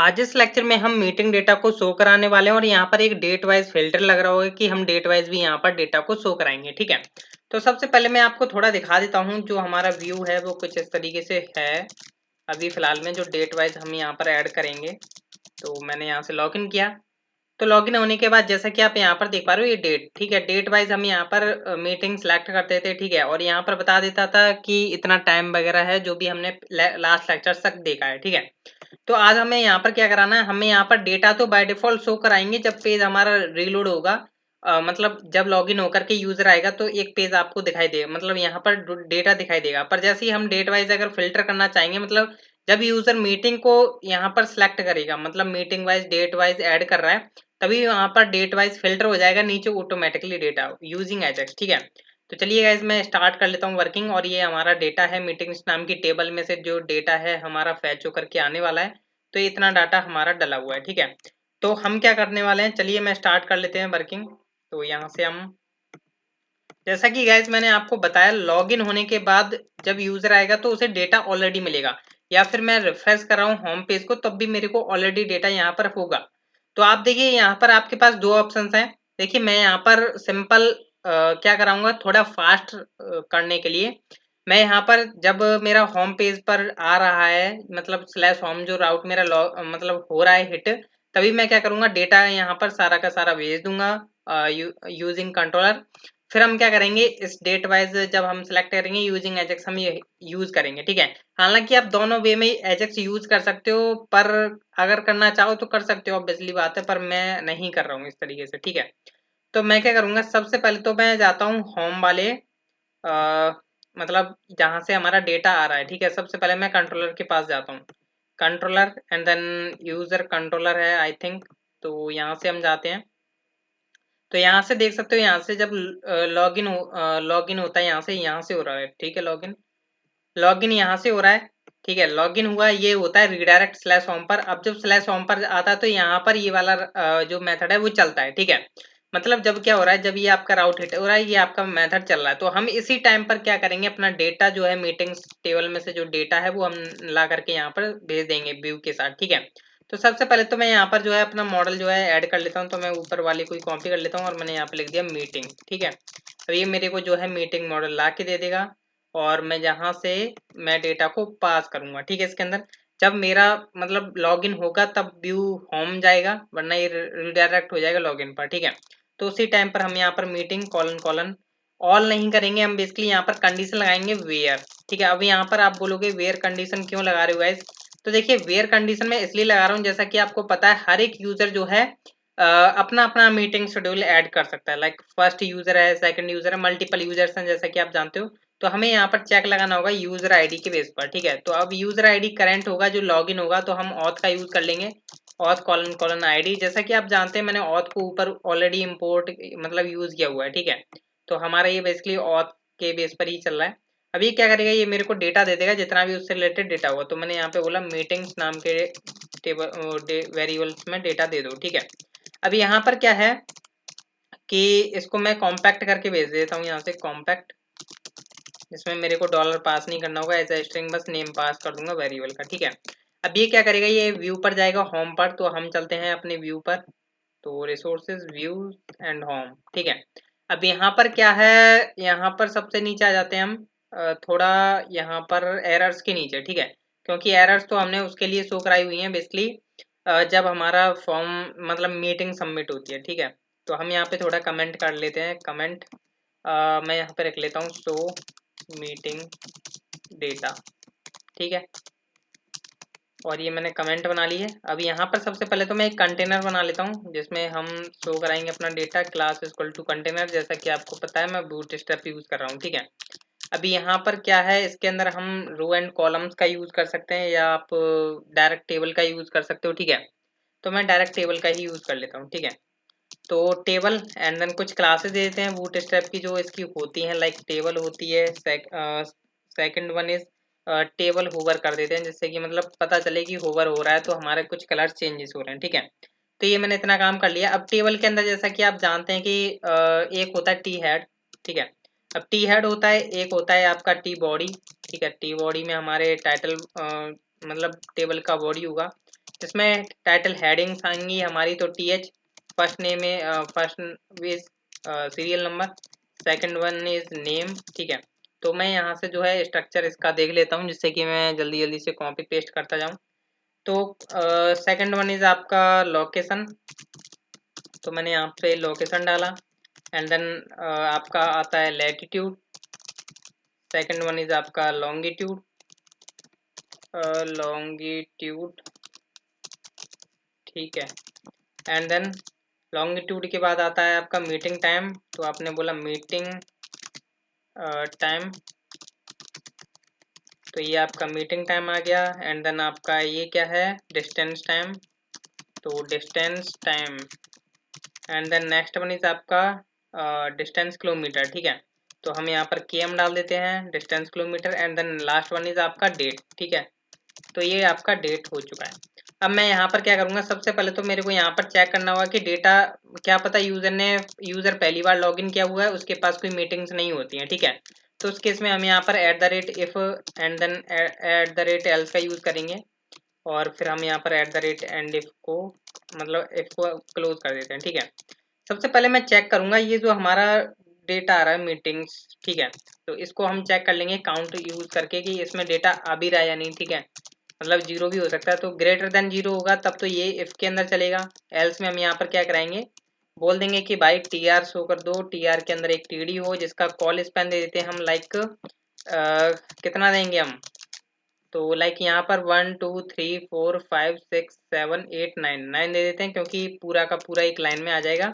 आज इस लेक्चर में हम मीटिंग डेटा को शो कराने वाले हैं और यहाँ पर एक डेट वाइज फिल्टर लग रहा होगा कि हम डेट वाइज भी यहाँ पर डेटा को शो कराएंगे। ठीक है, तो सबसे पहले मैं आपको थोड़ा दिखा देता हूँ। जो हमारा व्यू है वो कुछ इस तरीके से है। अभी फिलहाल में जो डेट वाइज हम यहाँ पर ऐड करेंगे, तो मैंने यहाँ से लॉग इन किया। तो लॉगिन होने के बाद जैसा कि आप यहाँ पर देख पा रहे हो, ये डेट, ठीक है, डेट वाइज हम यहाँ पर मीटिंग सेलेक्ट करते थे। ठीक है, और यहाँ पर बता देता था कि इतना टाइम वगैरह है जो भी हमने लास्ट लेक्चर तक देखा है। ठीक है, तो आज हमें यहाँ पर क्या कराना है, हमें यहाँ पर डेटा तो बाय डिफॉल्ट शो कराएंगे जब पेज हमारा रीलोड होगा। मतलब जब लॉगिन होकर के यूजर आएगा तो एक पेज आपको दिखाई देगा, मतलब यहाँ पर डेटा दिखाई देगा। पर जैसे ही हम डेट वाइज अगर फिल्टर करना चाहेंगे, मतलब जब यूजर मीटिंग को यहाँ पर सिलेक्ट करेगा, मतलब meeting wise date wise add कर रहा है, तभी वहां पर डेट वाइज फिल्टर हो जाएगा नीचे ऑटोमेटिकली डेटा यूजिंग एजेक्स। ठीक है, तो चलिए गाइज मैं स्टार्ट कर लेता हूँ वर्किंग। और ये हमारा डेटा है, मीटिंग्स नाम की टेबल में से जो डेटा है हमारा फैच होकर के आने वाला है। तो इतना डाटा हमारा डला हुआ है। ठीक है, तो हम क्या करने वाले हैं, चलिए मैं स्टार्ट कर लेते हैं वर्किंग। तो यहाँ से हम, जैसा कि गाइज मैंने आपको बताया, लॉगिन होने के बाद जब यूजर आएगा तो उसे डेटा ऑलरेडी मिलेगा, या फिर मैं रिफ्रेश कर रहा हूँ होम पेज को तब भी मेरे को ऑलरेडी डेटा यहाँ पर होगा। तो आप देखिए यहाँ पर आपके पास दो ऑप्शंस हैं। देखिए मैं यहाँ पर सिंपल क्या कराऊंगा, थोड़ा फास्ट करने के लिए मैं यहाँ पर जब मेरा होम पेज पर आ रहा है, मतलब स्लैश होम जो राउट मेरा मतलब हो रहा है हिट, तभी मैं क्या करूंगा, डेटा यहाँ पर सारा का सारा भेज दूंगा यूजिंग कंट्रोलर। फिर हम क्या करेंगे, इस डेट वाइज जब हम सेलेक्ट करेंगे यूजिंग एजेक्स हम ये यूज करेंगे। ठीक है, हालांकि आप दोनों वे में एजेक्स यूज कर सकते हो, पर अगर करना चाहो तो कर सकते हो, ऑब्वियसली बात है, पर मैं नहीं कर रहा हूँ इस तरीके से। ठीक है, तो मैं क्या करूंगा, सबसे पहले तो मैं जाता हूँ होम वाले मतलब जहां से हमारा डेटा आ रहा है। ठीक है, सबसे पहले मैं कंट्रोलर के पास जाता हूँ, controller and then user controller है आई थिंक। तो यहाँ से हम जाते हैं, तो यहाँ से देख सकते हो, यहाँ से जब लॉगिन होता है, यहाँ से हो रहा है। ठीक है, लॉगिन यहाँ से हो रहा है। ठीक है, लॉगिन हुआ, ये होता है रिडायरेक्ट स्लैश होम पर। अब जब स्लैश होम पर आता है तो यहाँ पर ये वाला जो मेथड है वो चलता है। ठीक है, मतलब जब क्या हो रहा है, जब ये आपका राउट हिट हो रहा है, ये आपका मेथड चल रहा है, तो हम इसी टाइम पर क्या करेंगे, अपना डेटा जो है मीटिंग्स टेबल में से जो डेटा है वो हम ला करके यहाँ पर भेज देंगे व्यू के साथ। ठीक है, तो सबसे पहले तो मैं यहाँ पर जो है अपना मॉडल जो है ऐड कर लेता हूँ। तो मैं ऊपर वाली कोई कॉपी कर लेता हूँ और मैंने यहाँ पे लिख दिया मीटिंग। ठीक है, अब ये मेरे को जो है मीटिंग मॉडल ला के दे देगा, और मैं जहाँ से मैं डेटा को पास करूंगा। ठीक है, इसके अंदर जब मेरा मतलब लॉगिन होगा तब व्यू होम जाएगा, वरना ये रिडायरेक्ट हो जाएगा लॉगिन पर। ठीक है, तो उसी टाइम पर हम यहाँ पर मीटिंग कॉलन कॉलन ऑल नहीं करेंगे, हम बेसिकली यहाँ पर कंडीशन लगाएंगे वेयर। ठीक है, अब यहाँ पर आप बोलोगे वेयर कंडीशन क्यों लगा रहे हो गाइस, तो देखिए वेयर कंडीशन में इसलिए लगा रहा हूँ, जैसा कि आपको पता है हर एक यूजर जो है अपना अपना मीटिंग शेड्यूल ऐड कर सकता है। लाइक फर्स्ट यूजर है, सेकंड यूजर है, मल्टीपल यूजर्स हैं जैसा कि आप जानते हो। तो हमें यहाँ पर चेक लगाना होगा यूजर आईडी के बेस पर। ठीक है, तो अब यूजर आईडी करंट होगा जो लॉगिन होगा, तो हम ऑथ का यूज कर लेंगे, ऑथ कॉलन कॉलन आईडी। जैसा कि आप जानते हैं मैंने ऑथ को ऊपर ऑलरेडी इंपोर्ट मतलब यूज किया हुआ है। ठीक है, तो हमारा ये बेसिकली ऑथ के बेस पर ही चल रहा है। अभी क्या करेगा, ये मेरे को डेटा दे देगा जितना भी उससे रिलेटेड डेटा होगा। तो मैंने यहाँ पे बोला मीटिंग्स नाम के टेबल वेरिएबल्स में डेटा दे दो। ठीक है, अब यहाँ पर क्या है कि इसको मैं कॉम्पैक्ट करके भेज देता हूँ, यहाँ से कॉम्पैक्ट, जिसमें मेरे को डॉलर पास नहीं करना होगा, एज ए स्ट्रिंग बस नेम पास कर दूंगा वेरिएबल का। ठीक है, अब ये क्या करेगा, ये व्यू पर जाएगा होम पर। तो हम चलते हैं अपने व्यू पर, तो रिसोर्सेज व्यू एंड होम। ठीक है, अब यहाँ पर क्या है, यहाँ पर सबसे नीचे आ जाते हैं हम, थोड़ा यहाँ पर एरर्स के नीचे। ठीक है, क्योंकि एरर्स तो हमने उसके लिए शो कराई हुई हैं बेसिकली जब हमारा फॉर्म मतलब मीटिंग सबमिट होती है। ठीक है, तो हम यहाँ पे थोड़ा कमेंट कर लेते हैं, कमेंट मैं यहाँ पे रख लेता हूँ शो मीटिंग डेटा। ठीक है, और ये मैंने कमेंट बना ली है। अब यहाँ पर सबसे पहले तो मैं एक कंटेनर बना लेता हूँ जिसमें हम शो कराएंगे अपना data, class equal to container. जैसा कि आपको पता है मैं बूटस्ट्रैप यूज कर रहा हूँ। ठीक है, अभी यहाँ पर क्या है, इसके अंदर हम रो एंड कॉलम्स का यूज कर सकते हैं, या आप डायरेक्ट टेबल का यूज कर सकते हो। ठीक है, तो मैं डायरेक्ट टेबल का ही यूज कर लेता हूँ। ठीक है, तो टेबल एंड देन कुछ क्लासेस दे देते हैं बूटस्ट्रैप की जो इसकी होती हैं, लाइक टेबल होती है। Second one is table hover कर देते हैं, जिससे कि मतलब पता चले कि होवर हो रहा है तो हमारे कुछ कलर चेंजेस हो रहे हैं। ठीक है, तो ये मैंने इतना काम कर लिया। अब टेबल के अंदर जैसा कि आप जानते हैं कि एक होता है टी हेड। ठीक है, अब टी हेड होता है, एक होता है आपका टी बॉडी। ठीक है, टी बॉडी में हमारे टाइटल मतलब टेबल का बॉडी होगा, इसमें टाइटल हेडिंग्स आएंगी हमारी, तो TH फर्स्ट नेम है, first is serial number, second one is name. ठीक है, तो मैं यहाँ से जो है स्ट्रक्चर इसका देख लेता हूँ जिससे कि मैं जल्दी जल्दी से कॉपी पेस्ट करता जाऊँ। तो सेकंड वन इज आपका लोकेशन, तो मैंने यहाँ पे लोकेशन डाला। एंड देन आपका आता है लैटिट्यूड, सेकंड वन इज आपका लॉन्गिट्यूड, लॉन्गिट्यूड। ठीक है, एंड देन लॉन्गिट्यूड के बाद आता है आपका मीटिंग टाइम, तो आपने बोला मीटिंग टाइम, तो ये आपका मीटिंग टाइम आ गया। एंड देन आपका ये क्या है, डिस्टेंस टाइम, तो distance time. And then next one is आपका डिस्टेंस किलोमीटर। ठीक है, तो हम यहाँ पर km डाल देते हैं, distance kilometre. And then last one is आपका डेट। ठीक है, तो ये आपका डेट हो चुका है। अब मैं यहाँ पर क्या करूँगा, सबसे पहले तो मेरे को यहाँ पर चेक करना होगा कि डेटा, क्या पता यूज़र पहली बार लॉगिन किया हुआ है, उसके पास कोई मीटिंग्स नहीं होती हैं। ठीक है, तो उस केस में हम यहाँ पर @if एंड देन @else का यूज़ करेंगे, और फिर हम यहाँ पर @and if को, मतलब if को क्लोज कर देते हैं। ठीक है, सबसे पहले मैं चेक करूँगा ये जो हमारा डेटा आ रहा है मीटिंग्स। ठीक है, तो इसको हम चेक कर लेंगे काउंट यूज़ करके कि इसमें डेटा आ भी रहा है या नहीं। ठीक है, मतलब 0 भी हो सकता है, तो ग्रेटर देन 0 होगा तब तो ये इफ के अंदर चलेगा। एल्स में हम यहाँ पर क्या कराएंगे, बोल देंगे कि भाई TR शो कर दो, TR के अंदर एक TD हो जिसका कॉल स्पैन दे देते हैं हम, लाइक कितना देंगे हम, तो लाइक यहाँ पर 1 2 3 4 5 6 7 8 9 दे देते हैं, क्योंकि पूरा का पूरा एक लाइन में आ जाएगा।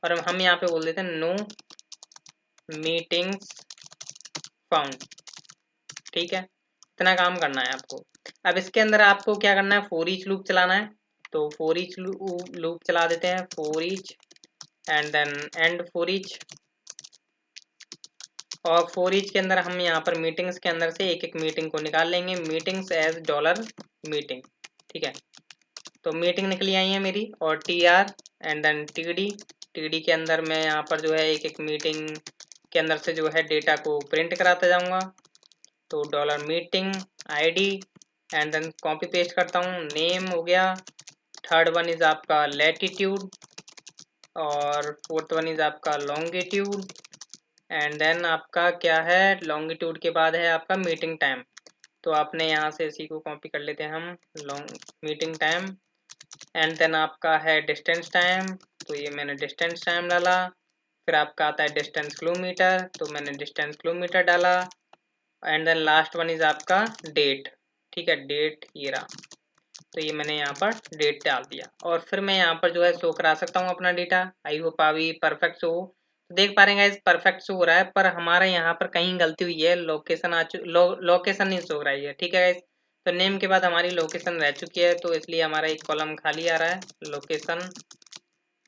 और हम यहाँ पे बोल देते हैं नो मीटिंग्स फाउंड। ठीक है, इतना काम करना है आपको। अब इसके अंदर आपको क्या करना है, फॉर ईच लूप चलाना है, तो फॉर ईच लूप चला देते हैं, for each and then end for each. और फॉर ईच के अंदर हम यहाँ पर मीटिंग्स के अंदर से एक एक मीटिंग को निकाल लेंगे, मीटिंग्स एज $मीटिंग। ठीक है, तो मीटिंग निकली आई है मेरी, और TR एंड देन TD के अंदर मैं यहाँ पर जो है एक एक मीटिंग के अंदर से जो है डेटा को प्रिंट कराता जाऊँगा, तो $meeting ID and then copy paste करता हूँ, नेम हो गया, थर्ड वन इज आपका लैटिट्यूड, और फोर्थ वन इज आपका लॉन्गिट्यूड। एंड देन आपका क्या है, लॉन्गिट्यूड के बाद है आपका मीटिंग टाइम, तो आपने यहाँ से इसी को कॉपी कर लेते हैं हम, long meeting time. And then आपका है डिस्टेंस टाइम, तो ये मैंने डिस्टेंस टाइम डाला। फिर आपका आता है डिस्टेंस किलोमीटर, तो मैंने डिस्टेंस किलोमीटर डाला। And then last one is आपका डेट। ठीक है, डेट ये रहा, तो ये मैंने यहाँ पर डेट डाल दिया, और फिर मैं यहाँ पर जो है शो करा सकता हूँ अपना डेटा। आई होप अभी परफेक्ट शो हो, तो देख पा रहे हैं परफेक्ट शो हो रहा है, पर हमारे यहाँ पर कहीं गलती हुई है, लोकेशन लोकेशन नहीं शो रही है। ठीक है गाइस, तो नेम के बाद हमारी लोकेशन रह चुकी है, तो इसलिए हमारा एक कॉलम खाली आ रहा है, लोकेशन।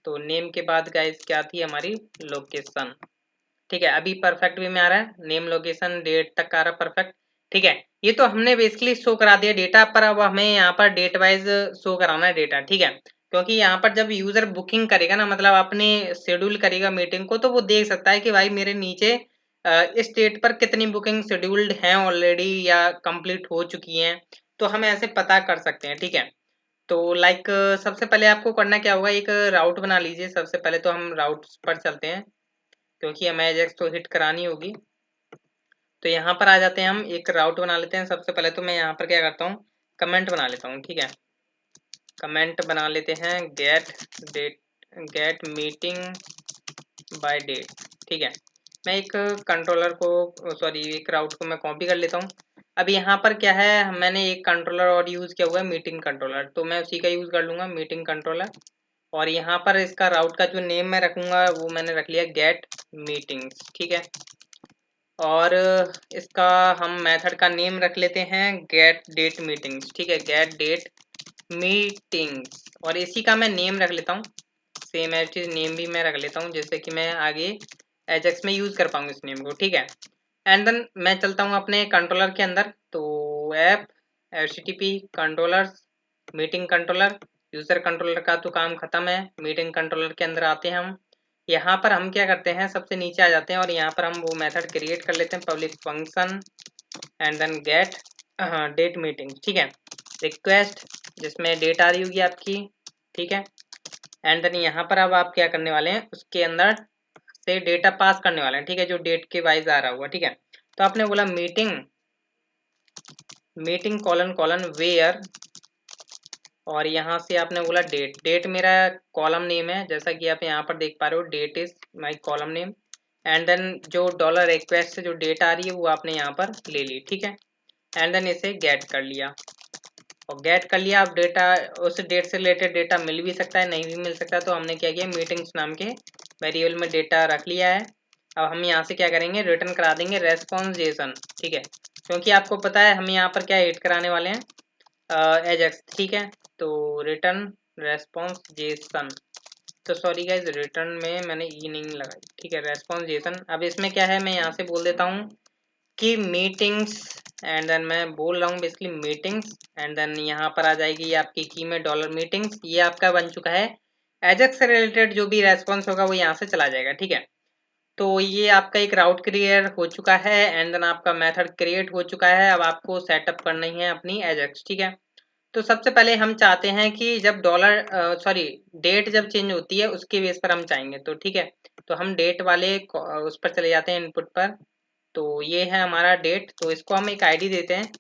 तो नेम के बाद गाइस क्या थी हमारी, लोकेशन। ठीक है, अभी परफेक्ट वे में आ रहा है, नेम लोकेशन डेट तक आ रहा है परफेक्ट। ठीक है, ये तो हमने बेसिकली शो करा दिया डेटा, पर अब हमें यहाँ पर डेट वाइज शो कराना है डेटा। ठीक है, क्योंकि यहाँ पर जब यूजर बुकिंग करेगा ना, मतलब अपने शेड्यूल करेगा मीटिंग को, तो वो देख सकता है कि भाई मेरे नीचे इस डेट पर कितनी बुकिंग शेड्यूल्ड हैं ऑलरेडी या कंप्लीट हो चुकी हैं, तो हम ऐसे पता कर सकते हैं। ठीक है, तो लाइक सबसे पहले आपको करना क्या होगा, एक राउट बना लीजिए। सबसे पहले तो हम राउट पर चलते हैं, क्योंकि हमें एजेक्स तो हिट करानी होगी, तो यहाँ पर आ जाते हैं, हम एक राउट बना लेते हैं। सबसे पहले तो मैं यहाँ पर क्या करता हूँ, कमेंट बना लेता हूँ। ठीक है, कमेंट बना लेते हैं, गेट मीटिंग बाय डेट। ठीक है, मैं एक कंट्रोलर को, सॉरी एक राउट को मैं कॉपी कर लेता हूँ। अब यहाँ पर क्या है, मैंने एक कंट्रोलर और यूज़ किया हुआ है, मीटिंग कंट्रोलर, तो मैं उसी का यूज़ कर लूँगा, मीटिंग कंट्रोलर। और यहाँ पर इसका राउट का जो नेम मैं रखूँगा वो मैंने रख लिया गेट मीटिंग्स। ठीक है, और इसका हम मेथड का नेम रख लेते हैं गेट डेट मीटिंग्स। ठीक है, गेट डेट मीटिंग्स, और इसी का मैं नेम रख लेता हूँ, सेम एज इट नेम भी मैं रख लेता हूँ, जैसे कि मैं आगे एजेक्स में यूज़ कर पाऊँ इस नेम को। ठीक है, एंड देन मैं चलता हूँ अपने कंट्रोलर के अंदर, तो app HTTP controllers meeting controller, user controller का तो काम खत्म है। मीटिंग कंट्रोलर के अंदर आते हैं हम, यहाँ पर हम क्या करते हैं, सबसे नीचे आ जाते हैं, और यहाँ पर हम वो मेथड क्रिएट कर लेते हैं, public function and then get date meeting. ठीक है, रिक्वेस्ट जिसमें डेट आ रही होगी आपकी, ठीक है। एंड देन यहाँ पर अब आप क्या करने वाले हैं, उसके अंदर से डेटा पास करने वाले हैं, ठीक है, जो डेट के वाइज आ रहा होगा, ठीक है। तो आपने बोला मीटिंग कॉलन कॉलन वेयर, और यहाँ से आपने बोला डेट मेरा कॉलम नेम है, जैसा कि आप यहाँ पर देख पा रहे हो, date is my column name. And then जो डॉलर रिक्वेस्ट से जो डेट आ रही है वो आपने यहाँ पर ले ली, ठीक है। एंड देन इसे गेट कर लिया, और गेट कर लिया। अब डेटा उस डेट से रिलेटेड डेटा मिल भी सकता है, नहीं भी मिल सकता, तो हमने क्या किया, मीटिंग्स नाम के वेरिएबल में डेटा रख लिया है। अब हम यहाँ से क्या करेंगे, रिटर्न करा देंगे रेस्पॉन्स जेसन, ठीक है, क्योंकि आपको पता है हम यहाँ पर क्या हिट कराने वाले हैं, एजेक्स, ठीक है। तो रिटर्न रेस्पॉन्स जेसन, तो सॉरी गाइज, रिटर्न में मैंने ई नहीं लगाई, ठीक है, रेस्पॉन्स जेसन। अब इसमें क्या है, मैं यहाँ से बोल देता हूँ कि मीटिंग्स, एंड देन मैं बोल रहा हूँ बेसिकली मीटिंग्स, एंड देन यहाँ पर आ जाएगी आपकी की में डॉलर मीटिंग्स। ये आपका बन चुका है, एजेक्स से रिलेटेड जो भी रेस्पॉन्स होगा वो यहाँ से चला जाएगा, ठीक है। तो ये आपका एक राउट क्रिएट हो चुका है, एंड देन आपका मेथड क्रिएट हो चुका है। अब आपको सेटअप करनी है अपनी एजेक्स, ठीक है। तो सबसे पहले हम चाहते हैं कि जब डॉलर सॉरी डेट जब चेंज होती है उसके बेस पर हम चाहेंगे, तो ठीक है। तो हम डेट वाले उस पर चले जाते हैं, इनपुट पर। तो ये है हमारा डेट, तो इसको हम एक आईडी देते हैं,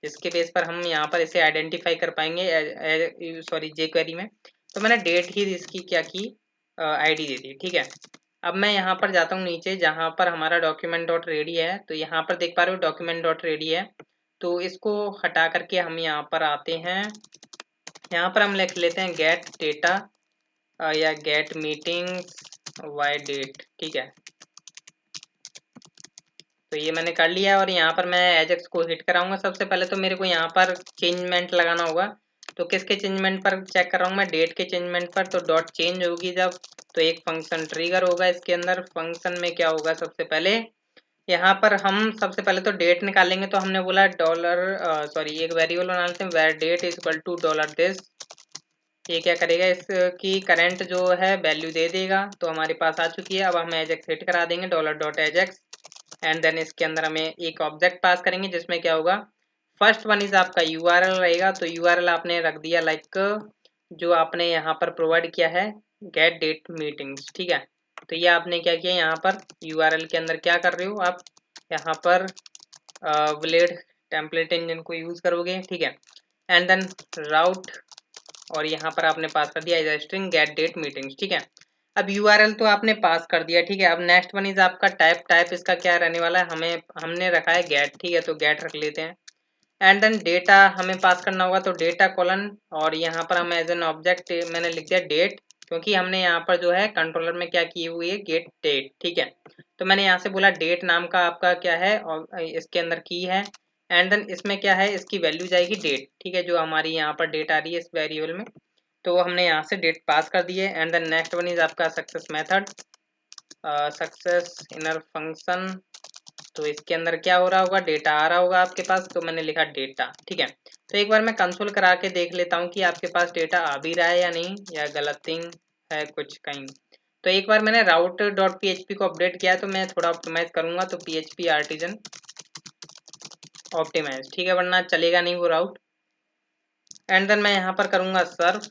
जिसके बेस पर हम यहाँ पर इसे आइडेंटिफाई कर पाएंगे, सॉरी jQuery में। तो मैंने डेट ही इसकी क्या की, आईडी दे दी, ठीक है। अब मैं यहाँ पर जाता हूँ नीचे, जहाँ पर हमारा डॉक्यूमेंट डॉट रेडी है, तो यहाँ पर देख पा रहे हो डॉक्यूमेंट डॉट रेडी है। तो इसको हटा करके हम यहाँ पर आते हैं, यहाँ पर हम लिख लेते हैं गेट डेटा या गेट मीटिंग्स वाई डेट, ठीक है। तो ये मैंने कर लिया, और यहाँ पर मैं एजेक्स को हिट कराऊंगा। सबसे पहले तो मेरे को यहाँ पर चेंजमेंट लगाना होगा, तो किसके चेंजमेंट पर चेक कर रहा हूँ मैं, डेट के चेंजमेंट पर। तो डॉट चेंज होगी जब, तो एक फंक्शन ट्रिगर होगा इसके अंदर। फंक्शन में क्या होगा, सबसे पहले यहाँ पर हम सबसे पहले तो डेट निकालेंगे। तो हमने बोला डॉलर सॉरी एक वेरिएबल बना लेते हैं, var date is equal to dollar this. ये क्या करेगा, इसकी करंट जो है वैल्यू दे देगा, तो हमारे पास आ चुकी है। अब हम एजेक्स हिट करा देंगे, dollar dot Ajax, and then इसके अंदर हमें एक ऑब्जेक्ट पास करेंगे, जिसमें क्या होगा, फर्स्ट वन इज आपका यूआरएल रहेगा। तो यूआरएल आपने रख दिया लाइक जो आपने यहाँ पर प्रोवाइड किया है, गेट डेट मीटिंग्स, ठीक है। तो ये आपने क्या किया, यहाँ पर यूआरएल के अंदर क्या कर रहे हो आप, यहाँ पर ब्लेड टेम्पलेट इंजन को यूज करोगे, ठीक है। एंड देन राउट, और यहाँ पर आपने पास कर दिया as string get date meetings, ठीक है। अब यूआरएल तो आपने पास कर दिया, ठीक है। अब नेक्स्ट वन इज आपका टाइप इसका क्या रहने वाला है, हमने रखा है गेट, ठीक है, तो गेट रख लेते हैं। एंड देन डेटा हमें पास करना होगा, तो डेटा कॉलन, और यहाँ पर हम एज एन ऑब्जेक्ट मैंने लिख दिया डेट, क्योंकि हमने यहाँ पर जो है कंट्रोलर में क्या की हुई है, गेट डेट, ठीक है। तो मैंने यहाँ से बोला डेट नाम का आपका क्या है, और इसके अंदर की है। एंड देन इसमें क्या है, इसकी वैल्यू जाएगी डेट, ठीक है, जो हमारी यहाँ पर डेट आ रही है इस वेरिएबल में। तो हमने यहाँ से डेट पास कर दी है। And then next one is आपका success method, success inner function. तो इसके अंदर क्या हो रहा होगा, डेटा आ रहा होगा आपके पास, तो मैंने लिखा डेटा, ठीक है। तो एक बार मैं कंसोल करा के देख लेता हूँ कि आपके पास डेटा आ भी रहा है या नहीं, या गलत थिंग है कुछ कहीं। तो एक बार मैंने राउट डॉट पीएचपी को अपडेट किया है, तो मैं थोड़ा ऑप्टिमाइज करूंगा, तो पीएचपी आर्टिजन ऑप्टिमाइज, ठीक है, वरना चलेगा नहीं वो राउट। एंड देन मैं यहाँ पर करूंगा सर्व।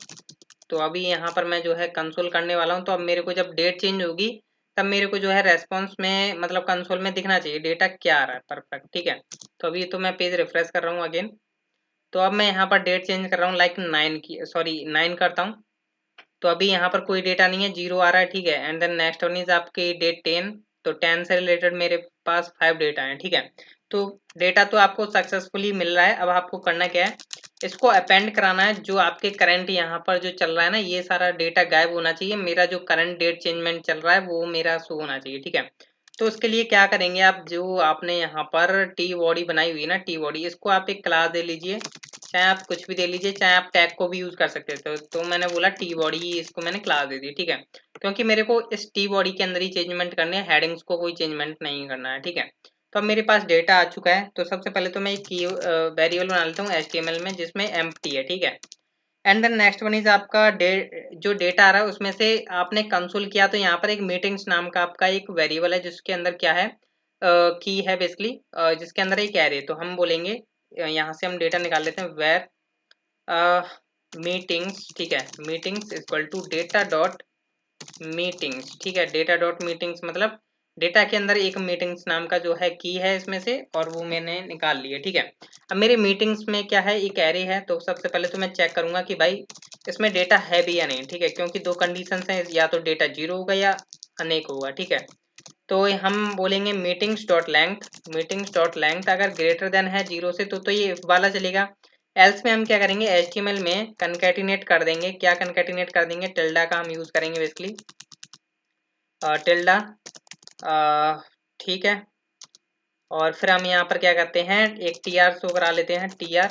तो अभी यहाँ पर मैं जो है कंसोल करने वाला हूँ। तो अब मेरे को जब डेट चेंज होगी, तब मेरे को जो है रेस्पॉन्स में मतलब कंसोल में दिखना चाहिए डेटा क्या आ रहा है, परफेक्ट, ठीक है। तो अभी तो मैं पेज रिफ्रेश कर रहा हूँ अगेन। तो अब मैं यहाँ पर डेट चेंज कर रहा हूँ, लाइक 9 की, सॉरी 9 करता हूँ। तो अभी यहाँ पर कोई डेटा नहीं है, 0 आ रहा है, ठीक है। And then next one is आपकी डेट 10। तो 10 से रिलेटेड मेरे पास 5 डेटा है, ठीक है। तो डेटा तो आपको सक्सेसफुली मिल रहा है। अब आपको करना क्या है, इसको अपेंड कराना है, जो आपके करंट यहाँ पर जो चल रहा है ना, ये सारा डेटा गायब होना चाहिए। मेरा जो करंट डेट चेंजमेंट चल रहा है वो मेरा शो होना चाहिए, ठीक है। तो उसके लिए क्या करेंगे आप, जो आपने यहाँ पर टी बॉडी बनाई हुई है ना, टी बॉडी, इसको आप एक क्लास दे लीजिए, चाहे आप कुछ भी दे लीजिए, चाहे आप टैग को भी यूज कर सकते थे। तो मैंने बोला टी बॉडी, इसको मैंने क्लास दे दी, ठीक है, क्योंकि मेरे को इस टी बॉडी के अंदर ही चेंजमेंट करने हैं, हेडिंग्स को कोई चेंजमेंट नहीं करना है, ठीक है। तो अब मेरे पास डेटा आ चुका है। तो सबसे पहले तो मैं एक वेरिएबल बना लेता हूँ HTML में, जिसमें एम्प्टी है, ठीक है। And then next one is आपका जो डेटा आ रहा है उसमें से आपने कंसोल किया, तो यहाँ पर एक मीटिंग्स नाम का आपका एक वेरिएबल है, जिसके अंदर क्या है, की है बेसिकली, जिसके अंदर एक एरे। तो हम बोलेंगे यहाँ से हम डेटा निकाल लेते हैं, वेर मीटिंग्स, ठीक है, meetings equal to data dot meetings, ठीक है, डेटा डॉट मीटिंग्स मतलब डेटा के अंदर एक मीटिंग्स नाम का जो है की है इसमें से, और वो मैंने निकाल लिया, ठीक है। अब मेरे मीटिंग्स में क्या है, एक एरे है, तो सबसे पहले तो मैं चेक करूंगा कि भाई इसमें डेटा है भी या नहीं, ठीक है, क्योंकि दो कंडीशंस हैं, या तो डेटा 0 होगा या अनेक होगा, ठीक है। तो हम बोलेंगे meetings dot length, meetings dot length अगर ग्रेटर देन है 0 से तो ये इफ वाला चलेगा। एल्स में हम क्या करेंगे, HTML में कनकैटिनेट कर देंगे, क्या कनकैटिनेट कर देंगे, टिल्डा का हम यूज करेंगे बेसिकली, टिल्डा, ठीक है। और फिर हम यहाँ पर क्या करते हैं, एक TR शो करा लेते हैं, TR,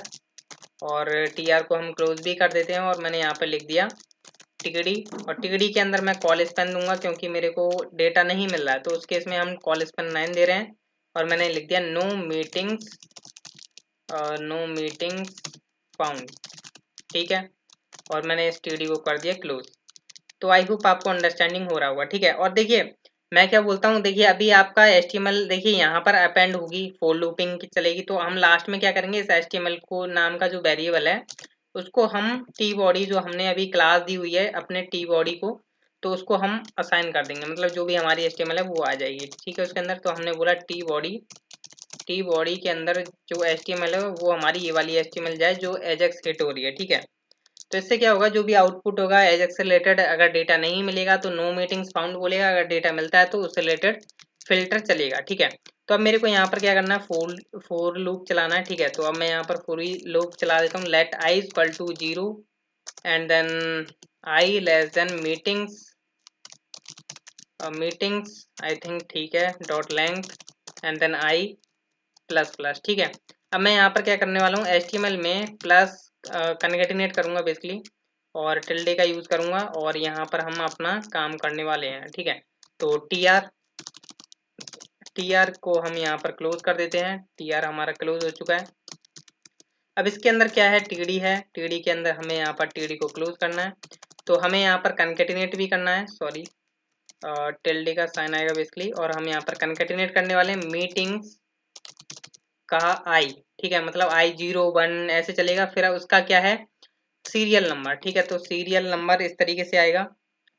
और TR को हम क्लोज भी कर देते हैं, और मैंने यहाँ पर लिख दिया टिकड़ी, और टिकड़ी के अंदर मैं कॉल स्पेन दूंगा क्योंकि मेरे को डेटा नहीं मिल रहा है, तो उस केस में हम कॉल स्पेन 9 दे रहे हैं, और मैंने लिख दिया no meetings, no meetings found, ठीक है, और मैंने इस टिकड़ी को कर दिया क्लोज। तो आई होप आपको अंडरस्टैंडिंग हो रहा होगा, ठीक है। और देखिए मैं क्या बोलता हूँ, देखिए अभी आपका HTML देखिए यहाँ पर अपेंड होगी, फॉर लूपिंग की चलेगी, तो हम लास्ट में क्या करेंगे, इस HTML को नाम का जो वेरिएबल है उसको हम टी बॉडी जो हमने अभी क्लास दी हुई है अपने टी बॉडी को, तो उसको हम असाइन कर देंगे, मतलब जो भी हमारी HTML है वो आ जाएगी, ठीक है, उसके अंदर। तो हमने बोला टी बॉडी के अंदर जो HTML है वो हमारी ये वाली HTML जाए जो एजेक्स हिट हो रही है, ठीक है। तो इससे क्या होगा, जो भी आउटपुट होगा एजेक्स से रिलेटेड, अगर डेटा नहीं मिलेगा तो नो मीटिंग्स फाउंड बोलेगा, अगर डेटा मिलता है तो उससे रिलेटेड फिल्टर चलेगा, ठीक है। तो अब मेरे को यहाँ पर क्या करना है, फोर लूप चलाना है, ठीक है। तो अब मैं यहाँ पर फोर लूप चला देता हूँ, let i equal to 0 and then i less than meetings, meetings I think ठीक है, dot length and then i plus plus, ठीक है। अब मैं यहाँ पर क्या करने वाला हूँ, HTML में प्लस कन्केटिनेट करूंगा बेसिकली, और टिल्डे का यूज करूंगा, और यहाँ पर हम अपना काम करने वाले हैं, ठीक है। तो टीआर को हम यहाँ पर क्लोज कर देते हैं, टीआर हमारा क्लोज हो चुका है। अब इसके अंदर क्या है, टीडी है, टीडी के अंदर हमें यहाँ पर टीडी को क्लोज करना है, तो हमें यहाँ पर कनकेटिनेट भी करना है, सॉरी टिल्डे का साइन आएगा बेसिकली, और हम यहाँ पर कनकेटिनेट करने वाले हैं मीटिंग्स का आई, ठीक है, मतलब I01 ऐसे चलेगा, फिर उसका क्या है सीरियल नंबर, ठीक है। तो सीरियल नंबर इस तरीके से आएगा,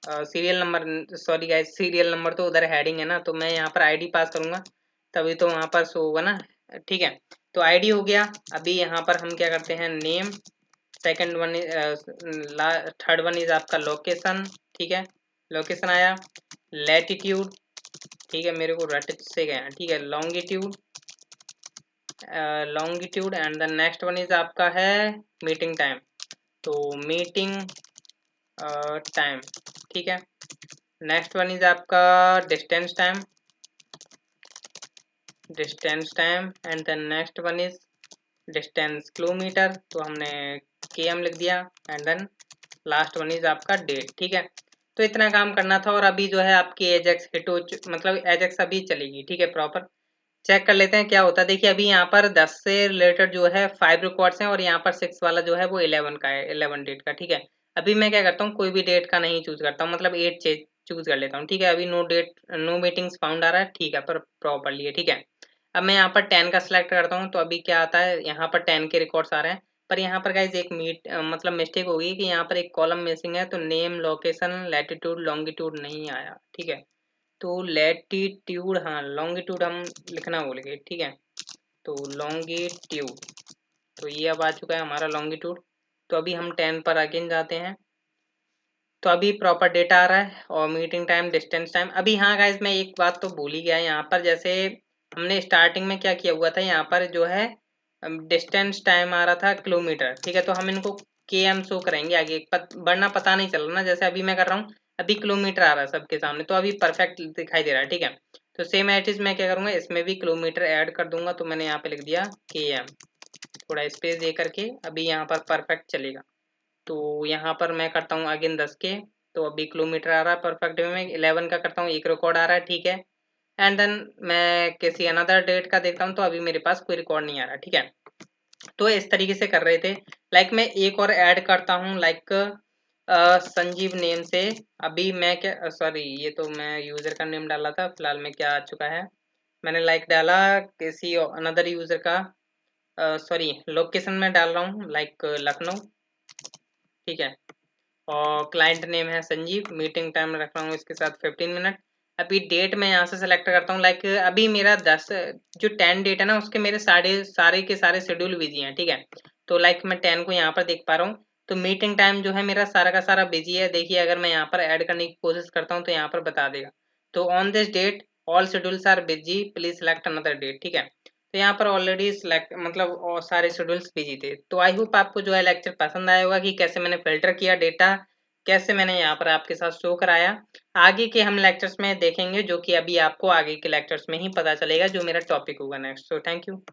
serial number, sorry guys, serial number तो उधर हेडिंग है ना, तो मैं यहाँ पर आईडी पास करूंगा तभी तो वहाँ पर शो होगा ना, ठीक है। तो आईडी हो गया। अभी यहाँ पर हम क्या करते हैं, name, second one, third one is आपका लोकेशन, ठीक है, लोकेशन आया, लैटिट्यूड, ठीक है, मेरे को रट से गया, ठीक है, longitude, longitude and the next one is आपका है मीटिंग टाइम, तो मीटिंग टाइम, ठीक है। नेक्स्ट वन इज आपका distance time, distance time and then next one is distance kilometre, तो हमने km लिख दिया, and then last one is आपका डेट, ठीक है। तो इतना काम करना था, और अभी जो है आपकी एजेक्स हिट हो, मतलब एजेक्स अभी चलेगी, ठीक है, प्रॉपर चेक कर लेते हैं क्या होता है। देखिए अभी यहाँ पर 10 से रिलेटेड जो है 5 रिकॉर्ड्स हैं, और यहाँ पर 6 वाला जो है वो 11 का है, 11 डेट का, ठीक है। अभी मैं क्या करता हूँ, कोई भी डेट का नहीं चूज करता हूँ, मतलब 8 चूज कर लेता हूँ, ठीक है। अभी no date, no meetings found आ रहा है, ठीक है, पर प्रॉपरली है, ठीक है। अब मैं यहाँ पर 10 का सिलेक्ट करता हूँ, तो अभी क्या आता है, यहाँ पर 10 के रिकॉर्ड्स आ रहे हैं, पर यहाँ पर गाइज एक मतलब मिस्टेक होगी कि यहाँ पर एक कॉलम मिसिंग है, तो नेम, लोकेशन, लैटिट्यूड, लॉन्गिट्यूड नहीं आया, ठीक है। तो लैटिट्यूड, हाँ लॉन्गिट्यूड हम लिखना भूल गए, ठीक है। तो लॉन्गिट्यूड, तो ये अब आ चुका है हमारा लॉन्गिट्यूड। तो अभी हम 10 पर अगेन जाते हैं, तो अभी प्रॉपर डेटा आ रहा है, और मीटिंग टाइम, डिस्टेंस टाइम। अभी हाँ गाइज मैं एक बात तो भूल ही गया, यहाँ पर जैसे हमने स्टार्टिंग में क्या किया हुआ था, यहाँ पर जो है डिस्टेंस टाइम आ रहा था किलोमीटर, ठीक है। तो हम इनको km शो करेंगे आगे, वरना पता नहीं चल रहा ना, जैसे अभी मैं कर रहा हूँ, अभी किलोमीटर आ रहा है सबके सामने, तो अभी परफेक्ट दिखाई दे रहा है, ठीक है। तो सेम एज मैं क्या करूँगा, इसमें भी किलोमीटर ऐड कर दूंगा, तो मैंने यहाँ पे लिख दिया km, थोड़ा स्पेस दे करके, अभी यहाँ पर परफेक्ट चलेगा। तो यहाँ पर मैं करता हूँ अगेन 10 के, तो अभी किलोमीटर आ रहा है परफेक्ट वे में, 11 का करता हूँ, एक रिकॉर्ड आ रहा है, ठीक है। एंड देन मैं किसी अनदर डेट का देखता हूँ, तो अभी मेरे पास कोई रिकॉर्ड नहीं आ रहा, ठीक है। तो इस तरीके से कर रहे थे। लाइक मैं एक और ऐड करता हूँ, लाइक संजीव नेम से, अभी मैं क्या, सॉरी ये तो मैं यूजर का नेम डाला था, फिलहाल में क्या आ चुका है, मैंने लाइक डाला किसी अनदर यूजर का, सॉरी लोकेशन में डाल रहा हूँ, लाइक लखनऊ, ठीक है। और क्लाइंट नेम है संजीव, मीटिंग टाइम रख रहा हूँ इसके साथ 15 मिनट। अभी डेट मैं यहाँ से सेलेक्ट करता हूँ, लाइक अभी मेरा 10 जो 10 डेट है ना उसके मेरे सारे के सारे शेड्यूल बिजी हैं, ठीक है। तो लाइक मैं 10 को यहाँ पर देख पा रहा हूँ। तो मीटिंग टाइम जो है मेरा सारा का सारा बिजी है। देखिए अगर मैं यहाँ पर ऐड करने की कोशिश करता हूँ तो यहाँ पर बता देगा। तो on this date all schedules are busy, please select another date, ठीक है। तो यहाँ पर ऑलरेडी सिलेक्ट मतलब और सारे शेड्यूल्स बिजी थे। तो आई होप आपको जो है लेक्चर पसंद आया होगा कि कैसे मैंने फिल्टर किया डेटा, कैसे मैंने यहाँ पर आपके साथ शो कराया। आगे के हम लेक्चर्स में देखेंगे, जो कि अभी आपको आगे के लेक्चर्स में ही पता चलेगा, जो मेरा टॉपिक होगा नेक्स्ट। So thank you.